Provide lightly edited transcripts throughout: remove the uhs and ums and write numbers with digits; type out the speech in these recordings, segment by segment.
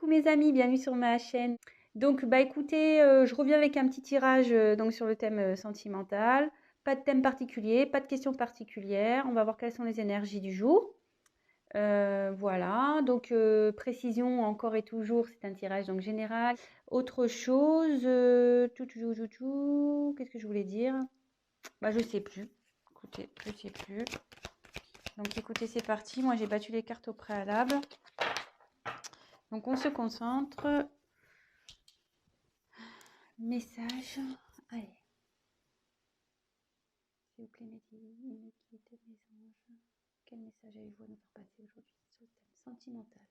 Coucou mes amis, bienvenue sur ma chaîne. Donc bah écoutez, je reviens avec un petit tirage donc sur le thème sentimental. Pas de thème particulier, pas de questions particulières. On va voir quelles sont les énergies du jour. Voilà, donc précision encore et toujours, c'est un tirage donc général. Autre chose, qu'est-ce que je voulais dire? Bah je sais plus. Écoutez, je sais plus. Donc écoutez, c'est parti. Moi j'ai battu les cartes au préalable. Donc on se concentre. Message. Allez. S'il vous plaît, ne quittez mes anges. Quel message avez-vous à nous faire passer aujourd'hui sur le thème sentimental?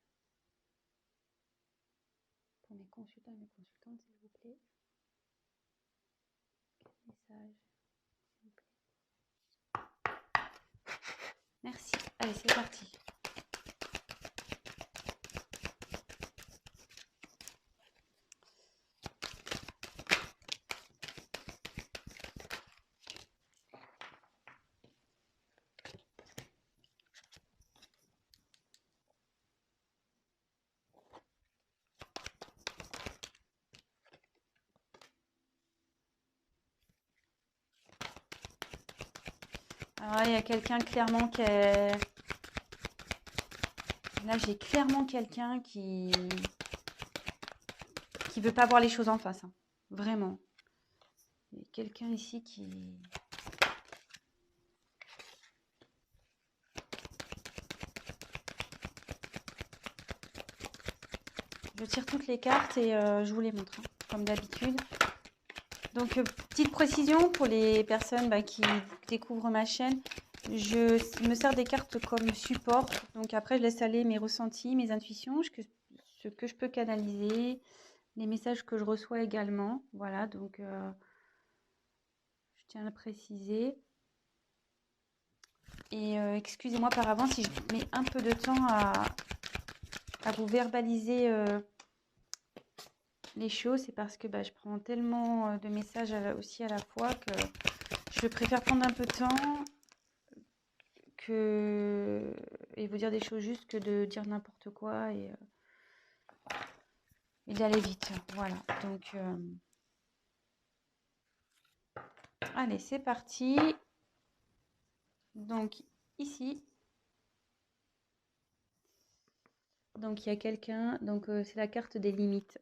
Pour mes consultants et mes consultantes, s'il vous plaît. Quel message, s'il vous plaît? Merci. Allez, c'est parti. Alors, il y a quelqu'un clairement qui est... Là, j'ai clairement quelqu'un qui veut pas voir les choses en face. Hein. Vraiment. Il y a quelqu'un ici qui... Je tire toutes les cartes et je vous les montre, hein, comme d'habitude. Donc, petite précision pour les personnes qui découvrent ma chaîne. Je me sers des cartes comme support. Donc, après, je laisse aller mes ressentis, mes intuitions, ce que je peux canaliser, les messages que je reçois également. Voilà, donc, je tiens à le préciser. Et excusez-moi par avance si je mets un peu de temps à vous verbaliser les choses. C'est parce que je prends tellement de messages aussi à la fois que je préfère prendre un peu de temps et vous dire des choses juste que de dire n'importe quoi et d'aller vite. Voilà, donc allez, c'est parti. Donc ici, donc il y a quelqu'un, donc c'est la carte des limites.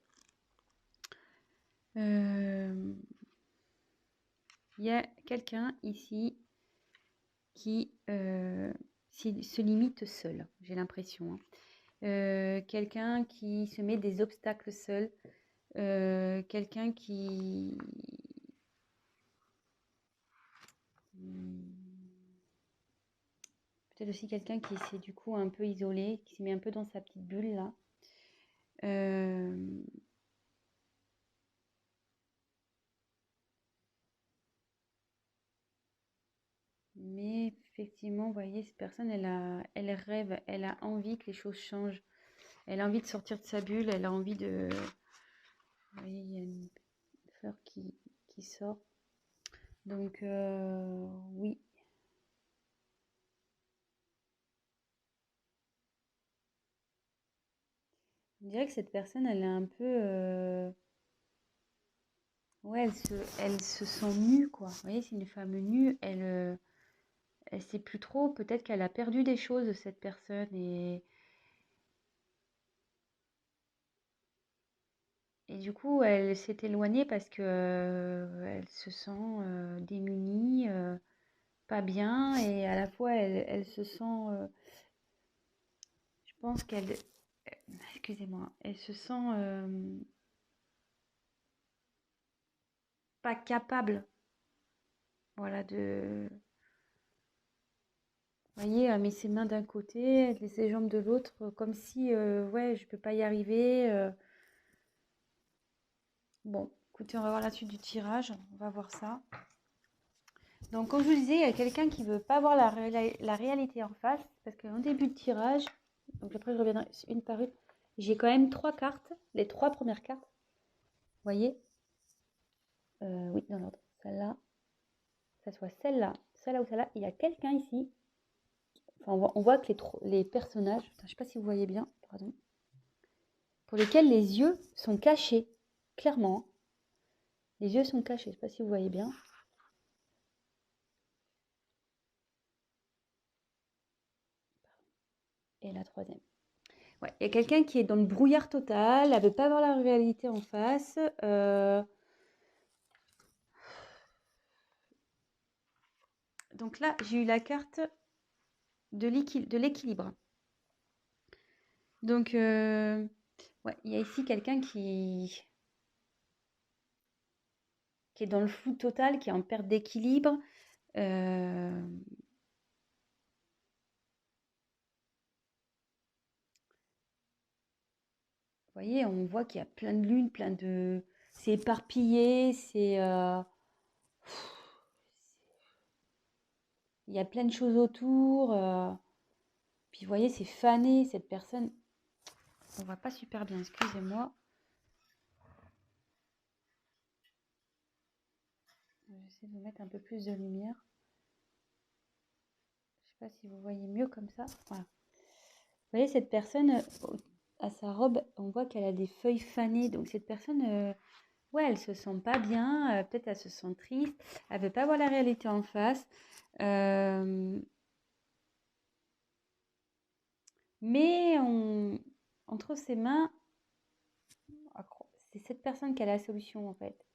Il y a quelqu'un ici qui se limite seul, j'ai l'impression. Hein. Quelqu'un qui se met des obstacles seul, quelqu'un qui... Peut-être aussi quelqu'un qui s'est du coup un peu isolé, qui s'est mis un peu dans sa petite bulle là. Mais effectivement, vous voyez, cette personne, elle rêve, elle a envie que les choses changent. Elle a envie de sortir de sa bulle, elle a envie de... Vous voyez, il y a une fleur qui sort. Donc, oui. Je dirais que cette personne, elle est un peu... Ouais, elle se sent nue, quoi. Vous voyez, c'est une femme nue. Elle sait plus trop. Peut-être qu'elle a perdu des choses, cette personne. Et du coup, elle s'est éloignée parce que elle se sent démunie, pas bien. Et à la fois, elle se sent... je pense qu'elle... Excusez-moi. Elle se sent pas capable. Voilà, de... Vous voyez, elle met ses mains d'un côté, elle met ses jambes de l'autre, comme si, ouais, je peux pas y arriver. Bon, écoutez, on va voir la suite du tirage, on va voir ça. Donc, comme je vous disais, il y a quelqu'un qui veut pas voir la réalité en face, parce qu'en début de tirage, donc après je reviendrai une par une, j'ai quand même 3 cartes, les 3 premières cartes, vous voyez, oui, dans l'ordre, celle-là, que ce soit celle-là ou celle-là, il y a quelqu'un ici. Enfin, on voit que les personnages, je ne sais pas si vous voyez bien, pardon. pour lesquels les yeux sont cachés, clairement. Les yeux sont cachés, je ne sais pas si vous voyez bien. Et la troisième. Ouais, il y a quelqu'un qui est dans le brouillard total, elle ne veut pas voir la réalité en face. Donc là, j'ai eu la carte de l'équilibre. Donc, ouais, il y a ici quelqu'un qui est dans le flou total, qui est en perte d'équilibre. Vous voyez, on voit qu'il y a plein de lunes, plein de... C'est éparpillé, c'est... Il y a plein de choses autour. Puis vous voyez, c'est fané, cette personne. On voit pas super bien, excusez-moi. J'essaie de vous mettre un peu plus de lumière. Je sais pas si vous voyez mieux comme ça. Voilà. Vous voyez, cette personne, à sa robe, on voit qu'elle a des feuilles fanées. Donc cette personne, ouais, elle se sent pas bien. Peut-être elle se sent triste. Elle veut pas voir la réalité en face. Mais entre ses mains, c'est cette personne qui a la solution en fait.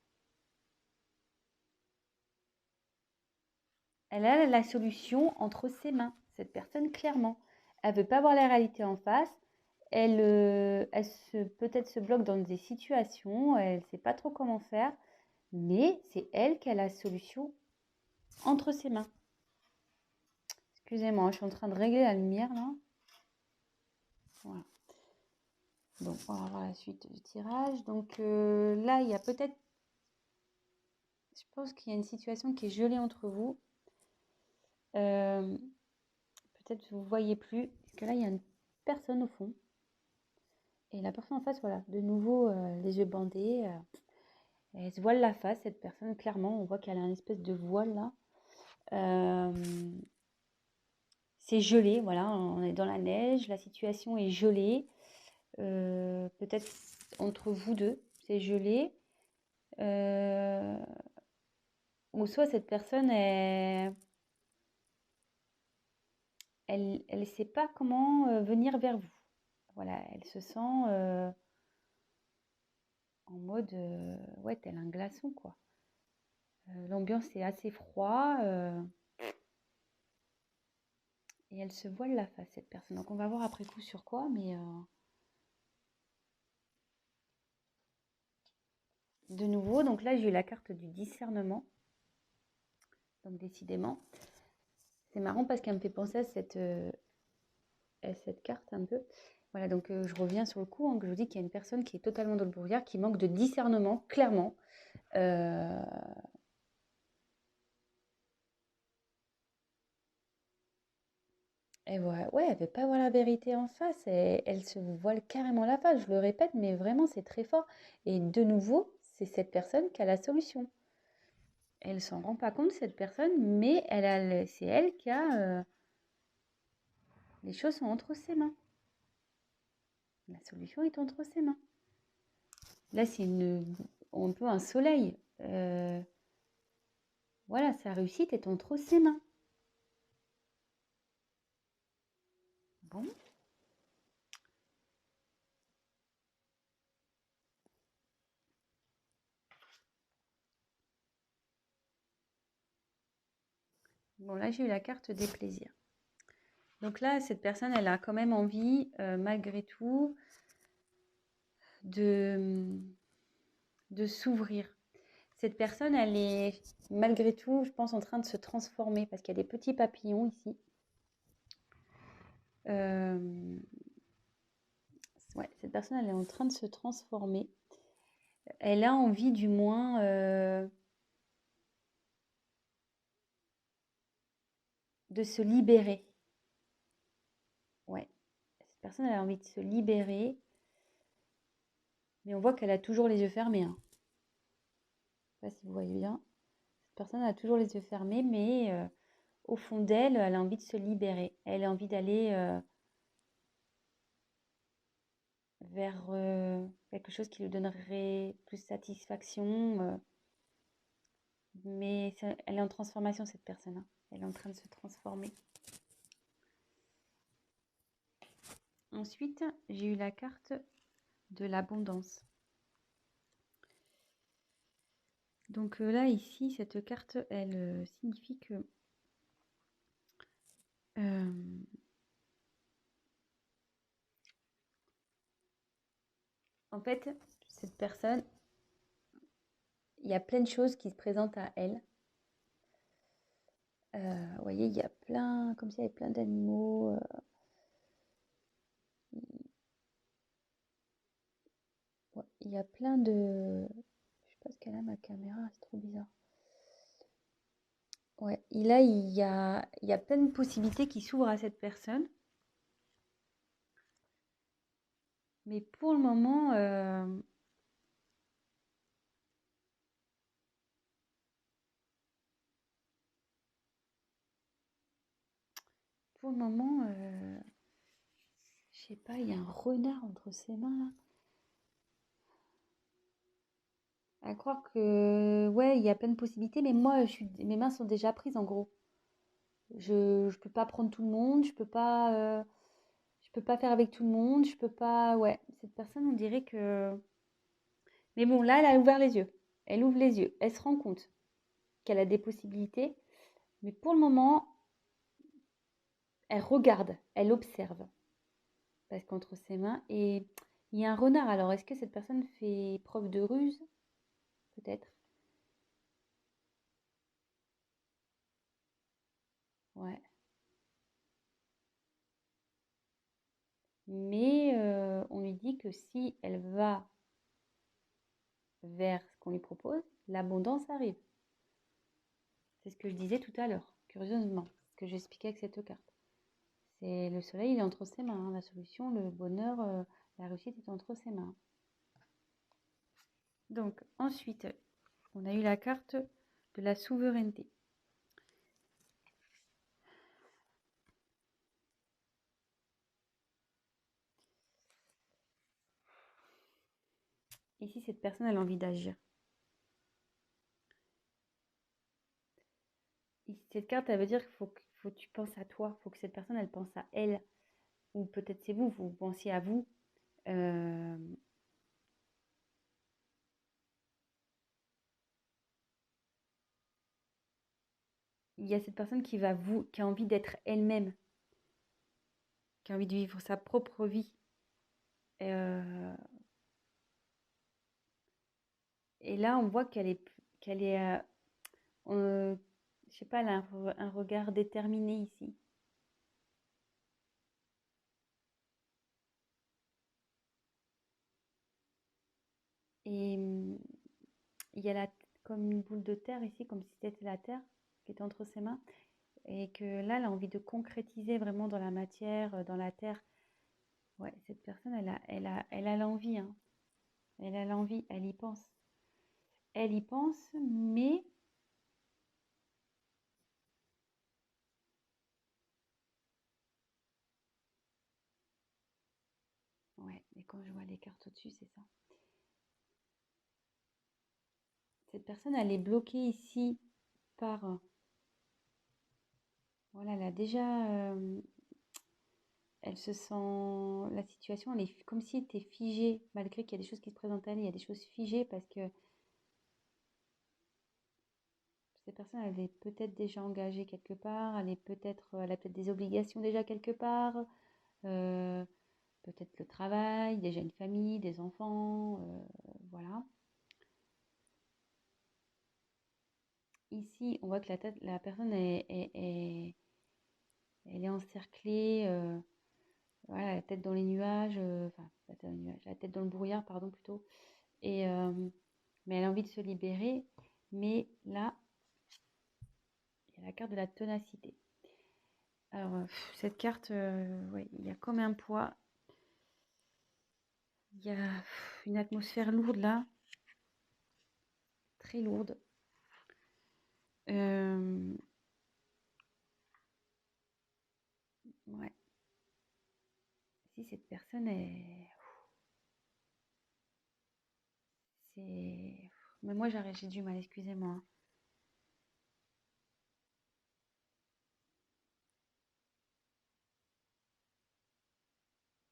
Elle a la solution entre ses mains, cette personne clairement. Elle veut pas voir la réalité en face. Elle peut-être se bloque dans des situations, elle ne sait pas trop comment faire, mais c'est elle qui a la solution entre ses mains. Excusez-moi, je suis en train de régler la lumière là. Voilà. Donc, on va voir la suite du tirage. Donc là, il y a peut-être... Je pense qu'il y a une situation qui est gelée entre vous. Peut-être vous ne voyez plus. Parce que là, il y a une personne au fond. Et la personne en face, voilà, de nouveau, les yeux bandés. Elle se voile la face, cette personne. Clairement, on voit qu'elle a une espèce de voile là. C'est gelé, voilà, on est dans la neige, la situation est gelée. Peut-être entre vous deux, c'est gelé. Ou soit cette personne, elle ne sait pas comment venir vers vous. Voilà, elle se sent en mode, ouais, tel un glaçon, quoi. L'ambiance est assez froid et elle se voile la face, cette personne. Donc on va voir après coup sur quoi, mais de nouveau, donc là j'ai eu la carte du discernement. Donc décidément, c'est marrant parce qu'elle me fait penser à cette carte un peu. Voilà, donc je reviens sur le coup, hein, que je vous dis qu'il y a une personne qui est totalement dans le brouillard, qui manque de discernement, clairement. Et ouais, elle veut pas voir la vérité en face, et elle se voile carrément la face, je le répète, mais vraiment c'est très fort. Et de nouveau, c'est cette personne qui a la solution. Elle s'en rend pas compte, cette personne, mais c'est elle qui a... les choses sont entre ses mains. La solution est entre ses mains. Là, c'est un peu un soleil. Voilà, sa réussite est entre ses mains. Bon. Bon, là, j'ai eu la carte des plaisirs. Donc là, cette personne, elle a quand même envie, malgré tout, de s'ouvrir. Cette personne, elle est, malgré tout, je pense, en train de se transformer parce qu'il y a des petits papillons ici. Ouais, cette personne, elle est en train de se transformer. Elle a envie, du moins, de se libérer. Ouais, cette personne, elle a envie de se libérer. Mais on voit qu'elle a toujours les yeux fermés, hein. Je ne sais pas si vous voyez bien. Cette personne a toujours les yeux fermés, mais au fond d'elle, elle a envie de se libérer. Elle a envie d'aller vers quelque chose qui lui donnerait plus satisfaction. Mais elle est en transformation, cette personne, hein. Elle est en train de se transformer. Ensuite, j'ai eu la carte de l'abondance. Donc là, ici, cette carte, elle signifie que en fait, cette personne, il y a plein de choses qui se présentent à elle. Vous voyez, il y a plein, comme s'il y avait plein d'animaux. Ouais, il y a plein de... Je sais pas ce qu'elle a, ma caméra, c'est trop bizarre. Ouais, et là, il y a plein de possibilités qui s'ouvrent à cette personne. Mais pour le moment, je sais pas, il y a un renard entre ses mains là. À croire que, ouais, il y a plein de possibilités, mais moi, mes mains sont déjà prises en gros. Je peux pas prendre tout le monde, je peux pas faire avec tout le monde, je peux pas, ouais. Cette personne, on dirait que, mais bon, là, elle a ouvert les yeux. Elle ouvre les yeux. Elle se rend compte qu'elle a des possibilités, mais pour le moment, elle regarde, elle observe, parce qu'entre ses mains, et il y a un renard. Alors, est-ce que cette personne fait preuve de ruse? Peut-être. Ouais. Mais on lui dit que si elle va vers ce qu'on lui propose, l'abondance arrive. C'est ce que je disais tout à l'heure, curieusement, ce que j'expliquais avec cette carte. C'est le soleil, il est entre ses mains, hein. La solution, le bonheur, la réussite est entre ses mains. Donc ensuite, on a eu la carte de la souveraineté. Ici, cette personne elle a envie d'agir. Cette carte, elle veut dire qu'il faut que tu penses à toi, il faut que cette personne, elle pense à elle. Ou peut-être c'est vous, vous pensiez à vous. Euh, il y a cette personne qui a envie d'être elle-même, qui a envie de vivre sa propre vie. Euh, et là, on voit qu'elle est, je sais pas, elle a un regard déterminé ici. Et il y a comme une boule de terre ici, comme si c'était la terre qui était entre ses mains. Et que là, elle a envie de concrétiser vraiment dans la matière, dans la terre. Ouais, cette personne, elle a l'envie, hein. Elle a l'envie, elle y pense. Elle y pense, mais ouais, mais quand je vois les cartes au-dessus, c'est ça. Cette personne, elle est bloquée ici par... voilà, elle a déjà... elle se sent... La situation, elle est comme si elle était figée, malgré qu'il y a des choses qui se présentent à elle, il y a des choses figées parce que cette personne, elle est peut-être déjà engagée quelque part, elle a peut-être des obligations déjà quelque part, euh, peut-être le travail, déjà une famille, des enfants, voilà. Ici, on voit que la personne elle est encerclée, voilà, la tête dans les nuages, enfin, la tête dans les nuages, la tête dans le brouillard, pardon, plutôt. Et, mais elle a envie de se libérer. Mais là, il y a la carte de la ténacité. Alors, cette carte, ouais, il y a comme un poids. Il y a une atmosphère lourde là, très lourde. Ouais. Si cette personne est... c'est... Mais moi, j'ai du mal, excusez-moi.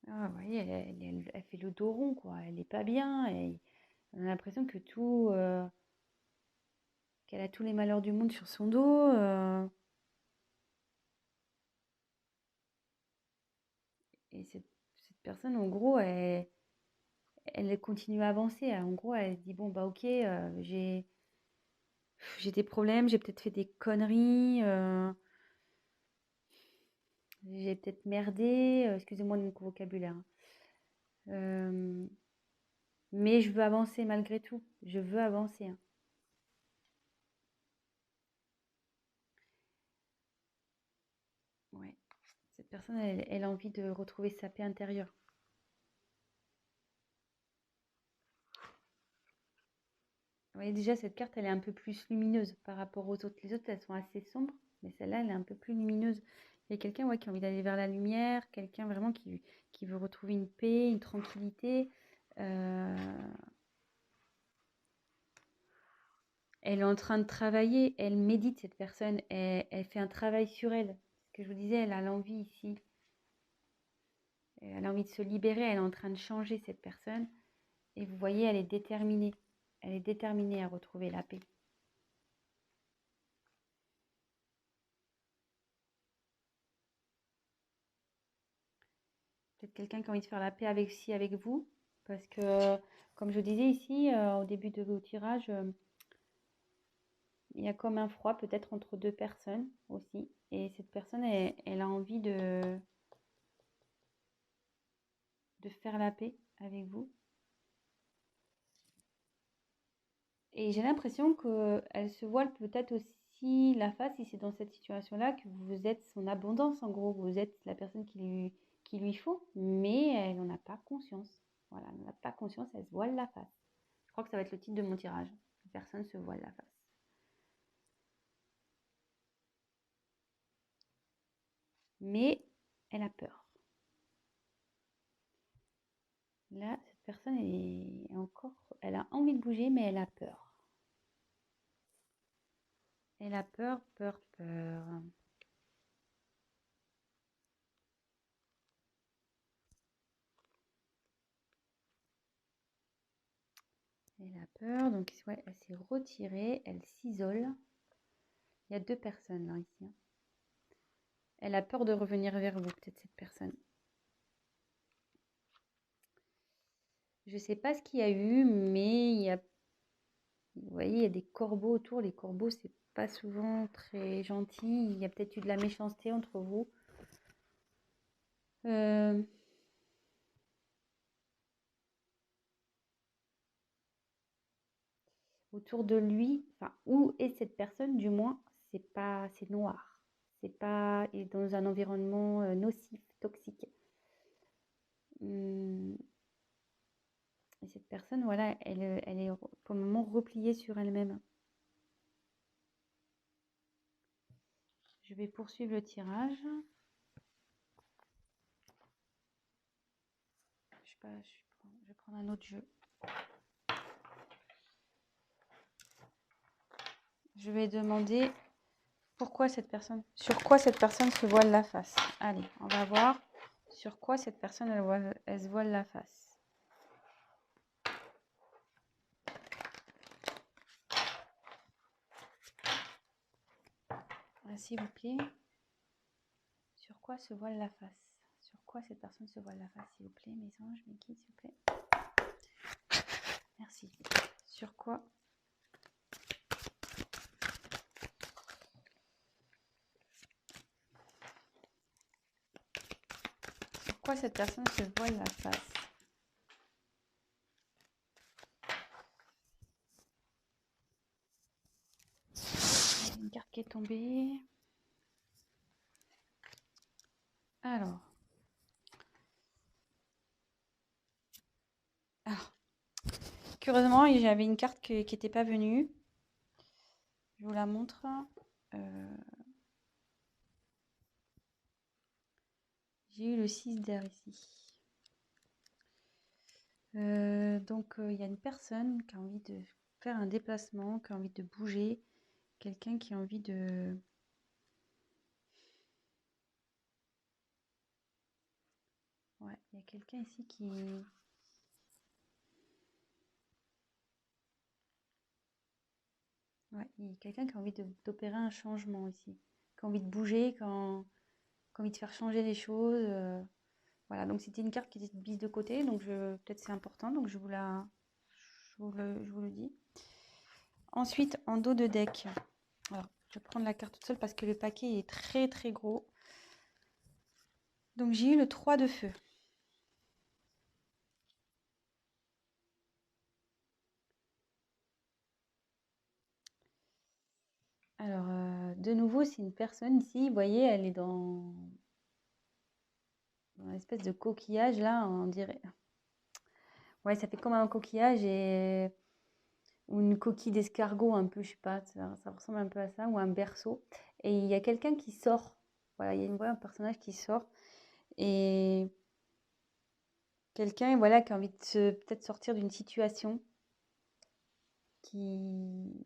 Ah, vous voyez, elle fait le dos rond, quoi. Elle est pas bien. On a l'impression que qu'elle a tous les malheurs du monde sur son dos. Et cette personne, en gros, elle continue à avancer. En gros, elle se dit, bon, bah ok, j'ai des problèmes, j'ai peut-être fait des conneries, j'ai peut-être merdé, excusez-moi de mon vocabulaire, hein. Euh, mais je veux avancer malgré tout. Je veux avancer, hein. Ouais. Cette personne, elle a envie de retrouver sa paix intérieure. Vous voyez, déjà, cette carte, elle est un peu plus lumineuse par rapport aux autres. Les autres, elles sont assez sombres, mais celle-là, elle est un peu plus lumineuse. Il y a quelqu'un, ouais, qui a envie d'aller vers la lumière, quelqu'un vraiment qui veut retrouver une paix, une tranquillité. Euh, Elle est en train de travailler, elle médite, cette personne, elle fait un travail sur elle. Ce que je vous disais, elle a l'envie ici. Elle a envie de se libérer, elle est en train de changer, cette personne. Et vous voyez, elle est déterminée. Elle est déterminée à retrouver la paix. Peut-être quelqu'un qui a envie de faire la paix avec vous. Parce que, comme je vous disais ici, au début de vos tirages, il y a comme un froid peut-être entre deux personnes aussi. Et cette personne, elle a envie de faire la paix avec vous. Et j'ai l'impression qu'elle se voile peut-être aussi la face, si c'est dans cette situation-là, que vous êtes son abondance, en gros. Vous êtes la personne qui lui faut, mais elle n'en a pas conscience. Voilà, elle n'en a pas conscience, elle se voile la face. Je crois que ça va être le titre de mon tirage. Personne se voile la face. Mais elle a peur. Là, cette personne est encore... Elle a envie de bouger, mais elle a peur. Elle a peur, peur, peur. Elle a peur, donc ouais, elle s'est retirée, elle s'isole. Il y a deux personnes là, ici, hein. Elle a peur de revenir vers vous, peut-être cette personne. Je ne sais pas ce qu'il y a eu, mais vous voyez, il y a des corbeaux autour. Les corbeaux, c'est pas souvent très gentil. Il y a peut-être eu de la méchanceté entre vous. Autour de lui, enfin, où est cette personne, du moins, c'est noir. C'est pas et dans un environnement nocif, toxique. Hum, Et cette personne, voilà, elle est pour le moment repliée sur elle-même. Je vais poursuivre le tirage. Je sais pas, je vais prendre un autre jeu. Je vais demander sur quoi cette personne se voile la face. Allez, on va voir sur quoi cette personne elle se voile la face. S'il vous plaît. Sur quoi se voile la face? Sur quoi cette personne se voile la face, s'il vous plaît, mes anges, mes guides, s'il vous plaît. Merci. Sur quoi? Sur quoi cette personne se voile la face? Il y a une carte qui est tombée. Alors. Curieusement, j'avais une carte qui n'était pas venue. Je vous la montre. J'ai eu le 6 d'air ici. Donc, il y a une personne qui a envie de faire un déplacement, qui a envie de bouger, quelqu'un qui a envie de... Ouais, il y a quelqu'un ici qui... Ouais, il y a quelqu'un qui a envie d'opérer un changement ici, qui a envie de bouger, qui a envie de faire changer les choses. Voilà, donc c'était une carte qui était mise de côté, donc peut-être c'est important, donc je vous le dis. Ensuite, en dos de deck, alors je vais prendre la carte toute seule parce que le paquet est très très gros. Donc j'ai eu le 3 de feu. Alors, de nouveau, c'est une personne ici, vous voyez, elle est dans une espèce de coquillage là, on dirait. Ouais, ça fait comme un coquillage ou une coquille d'escargot un peu, je sais pas, ça ressemble un peu à ça, ou un berceau. Et il y a quelqu'un qui sort. Voilà, il y a un personnage qui sort. Et quelqu'un, voilà, qui a envie de peut-être sortir d'une situation qui...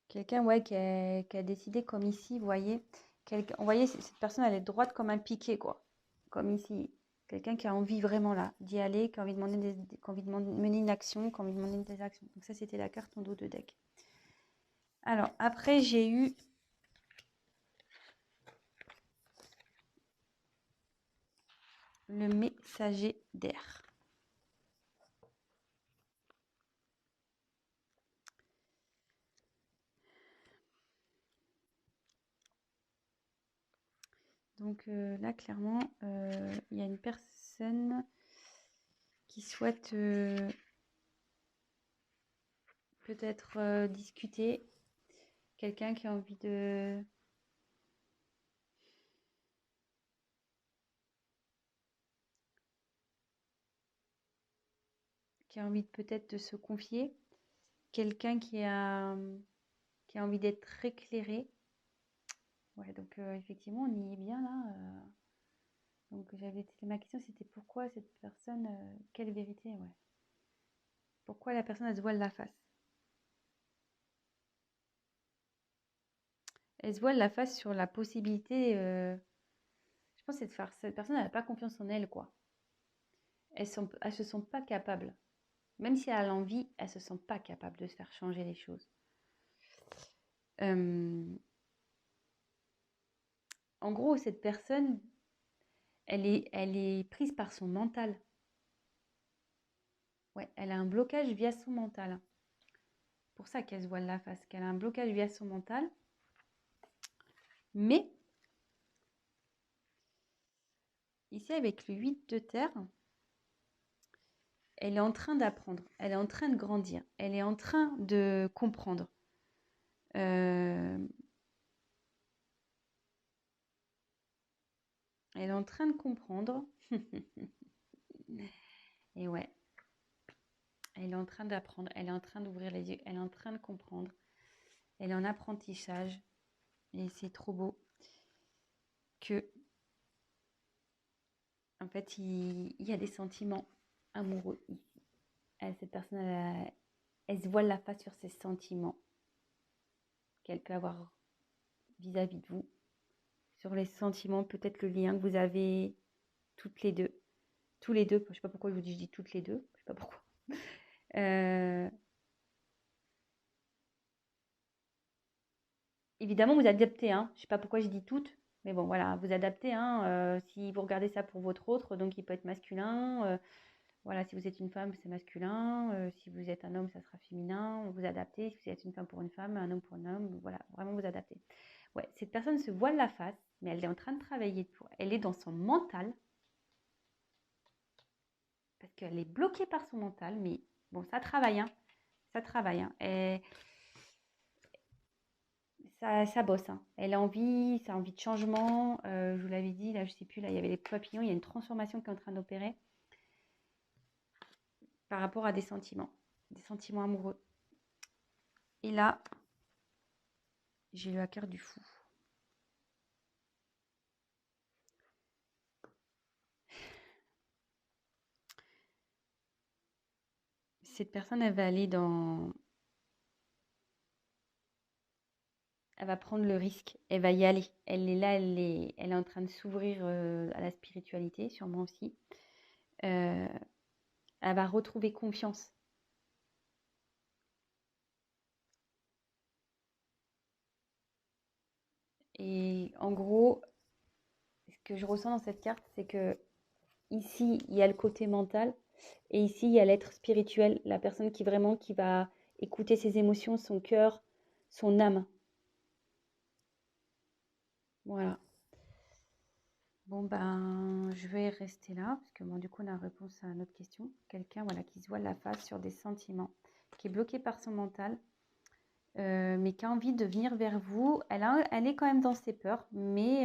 Quelqu'un, ouais, qui a décidé comme ici, vous voyez. Vous voyez, cette personne, elle est droite comme un piquet, quoi. Comme ici. Quelqu'un qui a envie vraiment là d'y aller, qui a envie de qui a envie de mener une action, qui a envie de mener des actions. Donc ça, c'était la carte en dos de deck. Alors, après, j'ai eu le messager d'air. Donc là, clairement, il y a une personne qui souhaite peut-être discuter. Quelqu'un qui a envie de... qui a envie peut-être de se confier. Quelqu'un qui a envie d'être éclairé. Ouais, donc effectivement, on y est bien là. Donc ma question, c'était pourquoi cette personne, quelle vérité, ouais. Pourquoi la personne, elle se voile la face? Elle se voile la face sur la possibilité, je pense, que cette personne, elle n'a pas confiance en elle, quoi. Elles se sont pas capables. Même si elle a l'envie, elles se sentent pas capables de se faire changer les choses. En gros, cette personne, elle est prise par son mental. Ouais, elle a un blocage via son mental. Pour ça qu'elle se voile la face, qu'elle a un blocage via son mental. Mais, ici, avec le 8 de terre, elle est en train d'apprendre, elle est en train de grandir, elle est en train de comprendre. Elle est en train de comprendre. Et ouais, elle est en train d'apprendre, elle est en train d'ouvrir les yeux, elle est en train de comprendre. Elle est en apprentissage. Et c'est trop beau que, en fait, il y a des sentiments amoureux ici. Cette personne, elle se voile la face sur ses sentiments qu'elle peut avoir vis-à-vis de vous. Sur les sentiments, peut-être le lien que vous avez toutes les deux. Tous les deux, je ne sais pas pourquoi je vous dis, je dis toutes les deux, je ne sais pas pourquoi. Évidemment, vous adaptez, hein. Je ne sais pas pourquoi je dis toutes, mais bon, voilà, vous adaptez, hein. Si vous regardez ça pour votre autre, donc il peut être masculin. Voilà, si vous êtes une femme, c'est masculin. Si vous êtes un homme, ça sera féminin. Vous adaptez. Si vous êtes une femme pour une femme, un homme pour un homme, voilà, vraiment vous adaptez. Ouais, cette personne se voile la face, mais elle est en train de travailler pour. Elle est dans son mental, parce qu'elle est bloquée par son mental, mais bon, ça travaille, hein. Ça travaille, hein. Et ça bosse, hein. Elle a envie, ça a envie de changement. Je vous l'avais dit, là, je sais plus, là, il y avait les papillons, il y a une transformation qui est en train d'opérer par rapport à des sentiments amoureux. Et là, j'ai eu la carte du fou. cette personne, elle va aller dans... Elle va prendre le risque, elle va y aller. Elle est là, elle est en train de s'ouvrir à la spiritualité, sûrement aussi. Euh, Elle va retrouver confiance. Et en gros, ce que je ressens dans cette carte, c'est que ici, il y a le côté mental et ici, il y a l'être spirituel, la personne qui vraiment qui va écouter ses émotions, son cœur, son âme. Voilà. Bon, ben, je vais rester là parce que bon, du coup, on a réponse à notre question. Quelqu'un voilà, qui se voit la face sur des sentiments, qui est bloqué par son mental, mais qui a envie de venir vers vous. Elle est quand même dans ses peurs, mais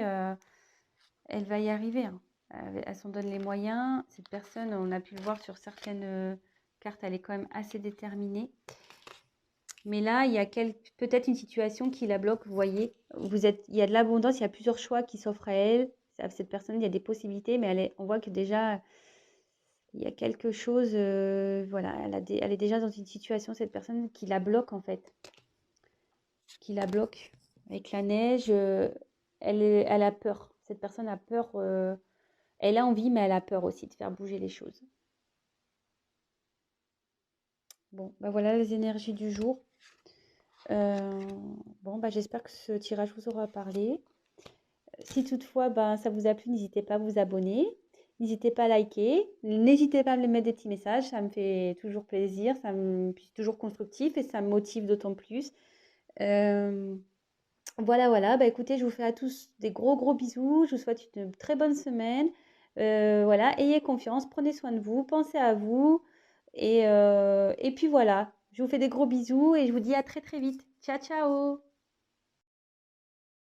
elle va y arriver, hein. Elle s'en donne les moyens. Cette personne, on a pu le voir sur certaines cartes, elle est quand même assez déterminée. Mais là, il y a peut-être une situation qui la bloque. Vous voyez, il y a de l'abondance, il y a plusieurs choix qui s'offrent à elle. À cette personne, il y a des possibilités, mais on voit que déjà, il y a quelque chose. Voilà, elle est déjà dans une situation, cette personne, qui la bloque en fait. Qui la bloque. Avec la neige, elle a peur. Cette personne a peur. Elle a envie, mais elle a peur aussi de faire bouger les choses. Bon, bah voilà les énergies du jour. Euh, bon, bah j'espère que ce tirage vous aura parlé. Si toutefois ça vous a plu, n'hésitez pas à vous abonner. N'hésitez pas à liker. N'hésitez pas à me mettre des petits messages. Ça me fait toujours plaisir. C'est toujours constructif et ça me motive d'autant plus. Euh, voilà. Bah écoutez, je vous fais à tous des gros bisous. Je vous souhaite une très bonne semaine. Voilà, ayez confiance, prenez soin de vous, pensez à vous. Et puis voilà, je vous fais des gros bisous et je vous dis à très vite. Ciao, ciao!